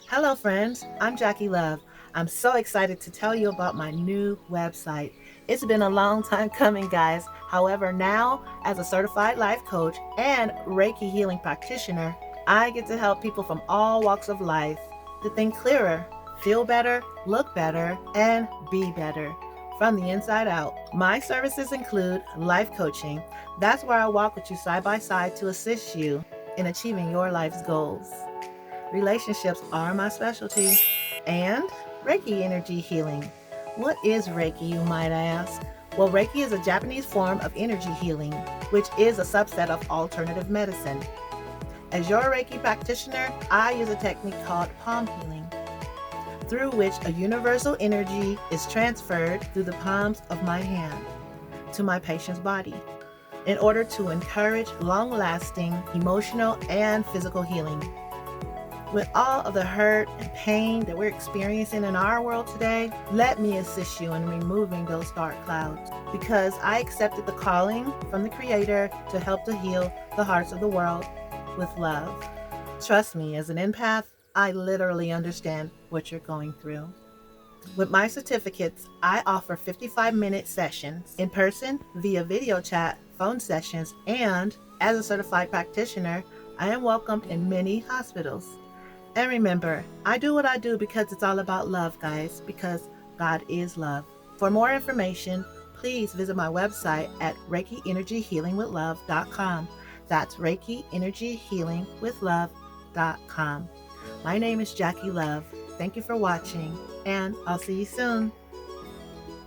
Hello, friends. I'm Jackee Love. I'm so excited to tell you about my new website. It's been a long time coming, guys. However, now, as a certified life coach and Reiki healing practitioner, I get to help people from all walks of life to think clearer, feel better, look better, and be better from the inside out. My services include life coaching. That's where I walk with you side by side to assist you in achieving your life's goals. Relationships are my specialty. And Reiki energy healing. What is Reiki, you might ask? Well, Reiki is a Japanese form of energy healing, which is a subset of alternative medicine. As your Reiki practitioner, I use a technique called palm healing, through which a universal energy is transferred through the palms of my hand to my patient's body in order to encourage long-lasting emotional and physical healing. With all of the hurt and pain that we're experiencing in our world today, let me assist you in removing those dark clouds, because I accepted the calling from the Creator to help to heal the hearts of the world with love. Trust me, as an empath, I literally understand what you're going through. With my certificates, I offer 55-minute sessions in person, via video chat, phone sessions, and as a certified practitioner, I am welcomed in many hospitals. And remember, I do what I do because it's all about love, guys, because God is love. For more information, please visit my website at ReikiEnergyHealingWithLove.com. That's ReikiEnergyHealingWithLove.com. My name is Jackee Love. Thank you for watching, and I'll see you soon.